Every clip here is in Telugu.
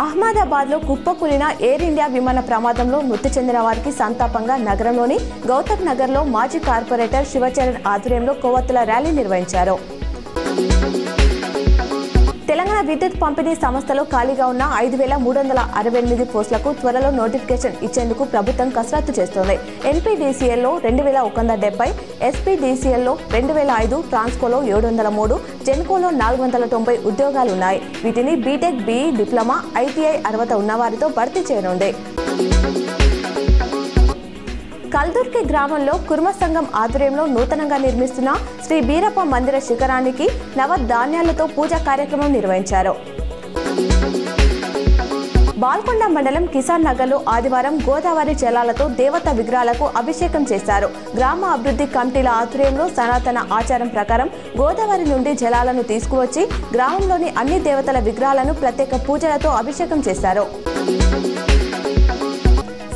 అహ్మదాబాద్లో కుప్పకూలిన ఎయిర్ ఇండియా విమాన ప్రమాదంలో మృతి చెందిన వారికి సంతాపంగా నగరంలోని గౌతమ్ నగర్లో మాజీ కార్పొరేటర్ శివచరణ్ ఆధ్వర్యంలో కొవ్వొత్తుల ర్యాలీ నిర్వహించారు. తెలంగాణ విద్యుత్ పంపిణీ సంస్థలో ఖాళీగా ఉన్న 5,368 పోస్టులకు త్వరలో నోటిఫికేషన్ ఇచ్చేందుకు ప్రభుత్వం కసరత్తు చేస్తోంది. ఎన్పీడీసీఎల్లో 2,170, ఎస్పీడీసీఎల్లో 2,005, ట్రాన్స్కోలో 703, జెన్కోలో 490 ఉద్యోగాలున్నాయి. వీటిని బీటెక్, బీఈ, డిప్లొమా, ఐటీఐ అర్హత ఉన్నవారితో భర్తీ చేయనుంది. కల్దుర్కి గ్రామంలో కుర్మ సంఘం ఆధ్వర్యంలో నూతనంగా నిర్మిస్తున్న శ్రీ బీరప్ప మందిర శిఖరానికి నవధాన్యాలతో పూజా కార్యక్రమం నిర్వహించారు. బాల్కొండ మండలం కిసాన్ నగర్లో ఆదివారం గోదావరి జలాలతో దేవత విగ్రహాలకు అభిషేకం చేశారు. గ్రామ అభివృద్ధి కమిటీల ఆధ్వర్యంలో సనాతన ఆచారం ప్రకారం గోదావరి నుండి జలాలను తీసుకువచ్చి గ్రామంలోని అన్ని దేవతల విగ్రహాలను ప్రత్యేక పూజలతో అభిషేకం చేశారు.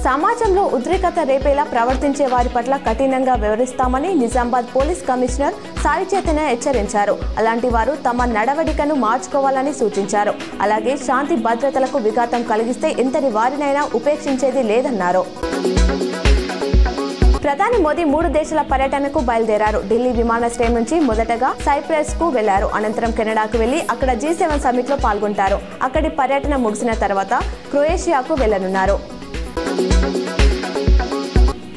సమాజంలో ఉద్రిక్తత రేపేలా ప్రవర్తించే వారి పట్ల కఠినంగా వ్యవహరిస్తామని నిజామాబాద్ పోలీస్ కమిషనర్ సాయి చైతన్య హెచ్చరించారు. అలాంటి వారు తమ నడవడికను మార్చుకోవాలని సూచించారు. అలాగే శాంతి భద్రతలకు విఘాతం కలిగిస్తే ఎంతటి వారినైనా ఉపేక్షించేది లేదన్నారు. ప్రధాని మోదీ 3 దేశాల పర్యటనకు బయలుదేరారు. ఢిల్లీ విమానాశ్రయం నుంచి మొదటగా సైప్రస్ కు వెళ్లారు. అనంతరం కెనడాకు వెళ్లి అక్కడ G7 సమ్మిట్ లో పాల్గొంటారు. అక్కడి పర్యటన ముగిసిన తర్వాత క్రొయేషియాకు వెళ్లనున్నారు.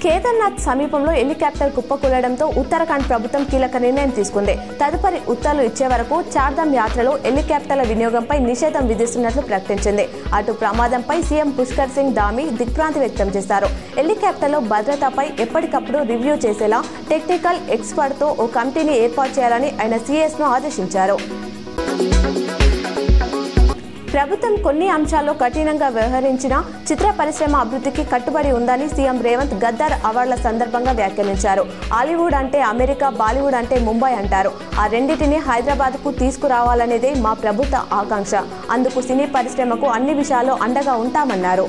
కేదార్నాథ్ సమీపంలో హెలికాప్టర్ కుప్పకూలడంతో ఉత్తరాఖండ్ ప్రభుత్వం కీలక నిర్ణయం తీసుకుంది. తదుపరి ఉత్తర్వులు ఇచ్చే వరకు చార్ధామ్ యాత్రలో హెలికాప్టర్ల వినియోగంపై నిషేధం విధిస్తున్నట్లు ప్రకటించింది. అటు ప్రమాదంపై సీఎం పుష్కర్ సింగ్ ధామీ దిగ్భ్రాంతి వ్యక్తం చేశారు. హెలికాప్టర్లో భద్రతపై ఎప్పటికప్పుడు రివ్యూ చేసేలా టెక్నికల్ ఎక్స్పర్ట్తో ఓ కమిటీని ఏర్పాటు చేయాలని ఆయన సీఎస్ను ఆదేశించారు. ప్రభుత్వం కొన్ని అంశాల్లో కఠినంగా వ్యవహరించిన చిత్ర పరిశ్రమ అభివృద్ధికి కట్టుబడి ఉందని సీఎం రేవంత్ గద్దర్ అవార్డుల సందర్భంగా వ్యాఖ్యానించారు. హాలీవుడ్ అంటే అమెరికా, బాలీవుడ్ అంటే ముంబై అంటారు. ఆ రెండింటిని హైదరాబాద్కు తీసుకురావాలనేదే మా ప్రభుత్వ ఆకాంక్ష. అందుకు సినీ పరిశ్రమకు అన్ని విషయాల్లో అండగా ఉంటామన్నారు.